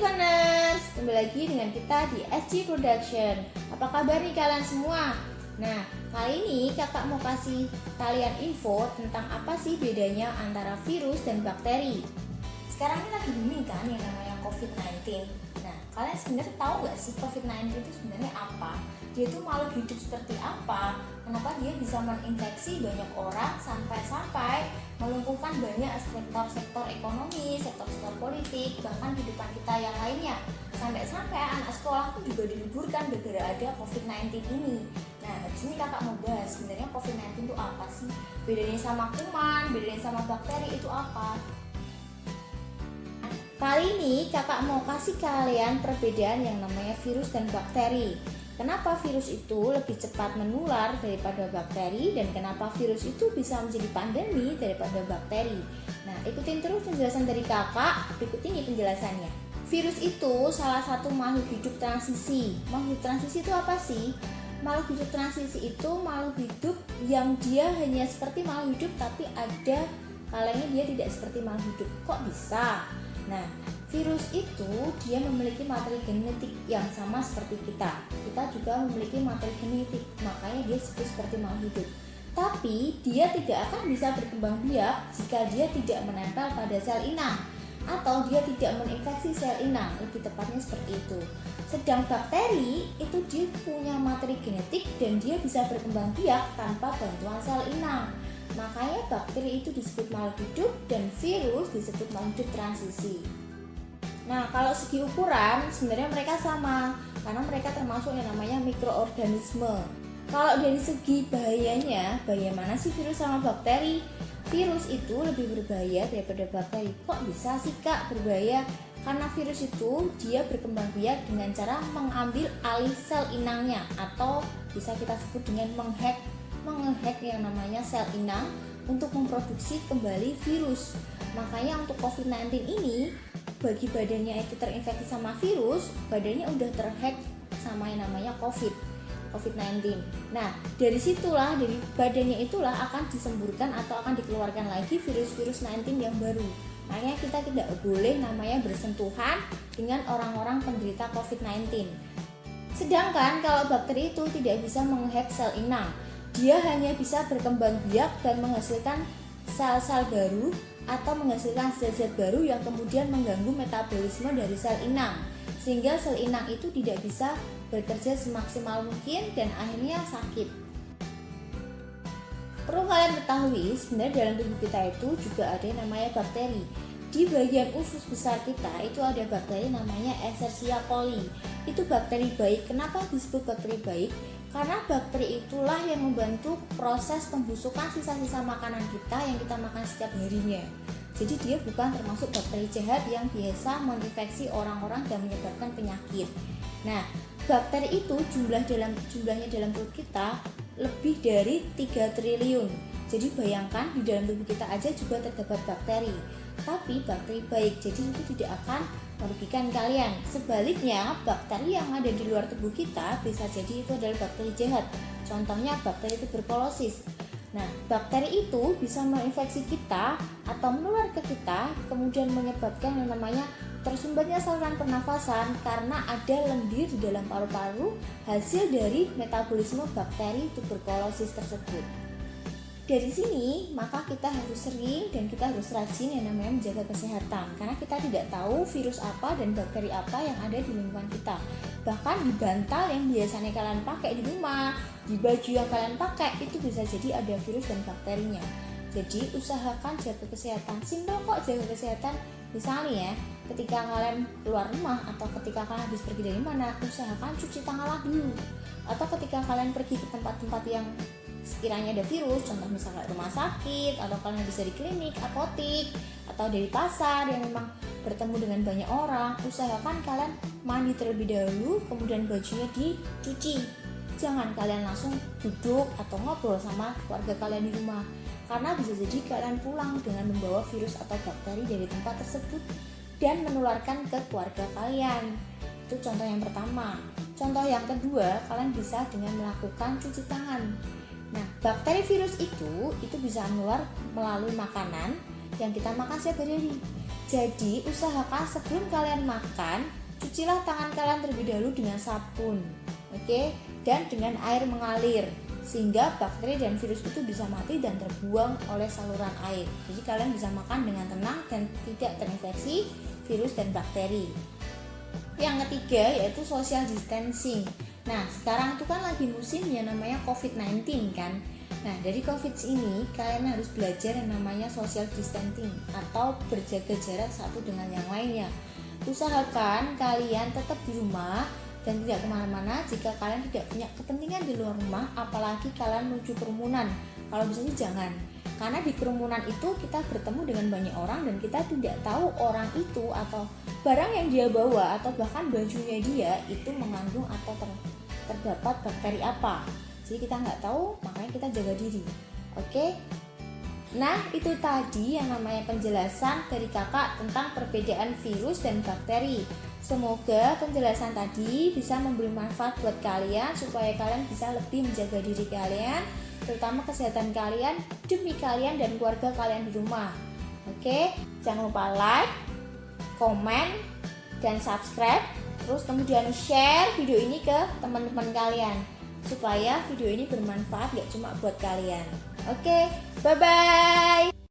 Listeners, kembali lagi dengan kita di SG Production. Apa kabar nih kalian semua? Nah, kali ini kakak mau kasih kalian info tentang apa sih bedanya antara virus dan bakteri. Sekarang ini lagi booming kan yang namanya COVID-19. Nah, kalian sebenarnya tahu nggak sih COVID-19 itu sebenarnya apa? Dia itu makhluk hidup seperti apa? Kenapa dia bisa menginfeksi banyak orang sampai melumpuhkan banyak sektor ekonomi, sektor politik, bahkan kehidupan kita yang lainnya. Sampai anak sekolah pun juga diliburkan gara-gara ada COVID-19 ini. Nah, di sini kakak mau bahas sebenarnya COVID-19 itu apa sih? Bedanya sama kuman, bedanya sama bakteri itu apa? Kali ini kakak mau kasih kalian perbedaan yang namanya virus dan bakteri. Kenapa virus itu lebih cepat menular daripada bakteri dan kenapa virus itu bisa menjadi pandemi daripada bakteri. Nah, ikutin terus penjelasan dari kakak, berikut ini penjelasannya. Virus itu salah satu makhluk hidup transisi. Makhluk transisi itu apa sih? Makhluk hidup transisi itu makhluk hidup yang dia hanya seperti makhluk hidup tapi ada kalanya dia tidak seperti makhluk hidup. Kok bisa? Nah, virus itu dia memiliki materi genetik yang sama seperti kita. Kita juga memiliki materi genetik, makanya dia disebut seperti makhluk hidup. Tapi dia tidak akan bisa berkembang biak jika dia tidak menempel pada sel inang atau dia tidak menginfeksi sel inang, lebih tepatnya seperti itu. Sedang bakteri itu dia punya materi genetik dan dia bisa berkembang biak tanpa bantuan sel inang. Makanya bakteri itu disebut makhluk hidup dan virus disebut makhluk hidup transisi. Nah, kalau segi ukuran sebenarnya mereka sama karena mereka termasuk yang namanya mikroorganisme. Kalau dari segi bahayanya, bahaya mana sih virus sama bakteri? Virus itu lebih berbahaya daripada bakteri. Kok bisa sih Kak berbahaya? Karena virus itu dia berkembang biak dengan cara mengambil alih sel inangnya atau bisa kita sebut dengan menghack yang namanya sel inang untuk memproduksi kembali virus. Makanya untuk COVID-19 ini, bagi badannya itu terinfeksi sama virus, badannya udah terhack sama yang namanya COVID-19. Nah, dari situlah, dari badannya itulah akan disemburkan atau akan dikeluarkan lagi virus-virus 19 yang baru. Makanya kita tidak boleh namanya bersentuhan dengan orang-orang penderita COVID-19. Sedangkan kalau bakteri itu tidak bisa menghack sel inang, dia hanya bisa berkembang biak dan menghasilkan sel-sel baru atau menghasilkan zat-zat baru yang kemudian mengganggu metabolisme dari sel inang, sehingga sel inang itu tidak bisa bekerja semaksimal mungkin dan akhirnya sakit. Perlu kalian ketahui, sebenarnya dalam tubuh kita itu juga ada yang namanya bakteri. Di bagian usus besar kita itu ada bakteri namanya Escherichia coli. Itu bakteri baik. Kenapa disebut bakteri baik? Karena bakteri itulah yang membantu proses pembusukan sisa-sisa makanan kita yang kita makan setiap harinya. Jadi dia bukan termasuk bakteri jahat yang biasa menginfeksi orang-orang dan menyebabkan penyakit. Nah, bakteri itu jumlahnya dalam tubuh kita lebih dari 3 triliun. Jadi bayangkan di dalam tubuh kita aja juga terdapat bakteri. Tapi bakteri baik, jadi itu tidak akan merugikan kalian. Sebaliknya, bakteri yang ada di luar tubuh kita bisa jadi itu adalah bakteri jahat. Contohnya bakteri tuberkulosis. Nah, bakteri itu bisa menginfeksi kita atau menular ke kita, kemudian menyebabkan yang namanya tersumbatnya saluran pernafasan karena ada lendir di dalam paru-paru hasil dari metabolisme bakteri tuberkulosis tersebut. Dari sini, maka kita harus sering dan kita harus rajin yang namanya menjaga kesehatan karena kita tidak tahu virus apa dan bakteri apa yang ada di lingkungan kita. Bahkan di bantal yang biasanya kalian pakai di rumah, di baju yang kalian pakai, itu bisa jadi ada virus dan bakterinya. Jadi usahakan jaga kesehatan. Simpel kok jaga kesehatan. Misalnya ya, ketika kalian keluar rumah atau ketika kalian habis pergi dari mana, usahakan cuci tanganlah dulu. Atau ketika kalian pergi ke tempat-tempat yang sekiranya ada virus, contoh misalnya rumah sakit, atau kalian bisa di klinik, apotik, atau dari pasar yang memang bertemu dengan banyak orang, usahakan kalian mandi terlebih dahulu, kemudian bajunya dicuci. Jangan kalian langsung duduk atau ngobrol sama keluarga kalian di rumah, karena bisa jadi kalian pulang dengan membawa virus atau bakteri dari tempat tersebut dan menularkan ke keluarga kalian. Itu contoh yang pertama. Contoh yang kedua, kalian bisa dengan melakukan cuci tangan. Nah, bakteri virus itu bisa menular melalui makanan yang kita makan setiap hari. Jadi usahakan sebelum kalian makan, cucilah tangan kalian terlebih dahulu dengan sabun, oke? Dan dengan air mengalir, sehingga bakteri dan virus itu bisa mati dan terbuang oleh saluran air. Jadi kalian bisa makan dengan tenang dan tidak terinfeksi virus dan bakteri. Yang ketiga yaitu social distancing. Nah, sekarang itu kan lagi musimnya namanya COVID-19 kan. Nah, dari COVID ini kalian harus belajar yang namanya social distancing atau berjaga jarak satu dengan yang lainnya. Usahakan kalian tetap di rumah dan tidak kemana-mana jika kalian tidak punya kepentingan di luar rumah, apalagi kalian menuju kerumunan. Kalau bisa sih jangan, karena di kerumunan itu kita bertemu dengan banyak orang dan kita tidak tahu orang itu atau barang yang dia bawa atau bahkan bajunya dia itu mengandung atau terdapat bakteri apa. Jadi kita nggak tahu, makanya kita jaga diri. Oke? Nah, itu tadi yang namanya penjelasan dari kakak tentang perbedaan virus dan bakteri. Semoga penjelasan tadi bisa memberi manfaat buat kalian supaya kalian bisa lebih menjaga diri kalian, terutama kesehatan kalian demi kalian dan keluarga kalian di rumah. Oke? Jangan lupa like, komen, dan subscribe. Terus kemudian share video ini ke teman-teman kalian supaya video ini bermanfaat gak cuma buat kalian. Oke, bye-bye.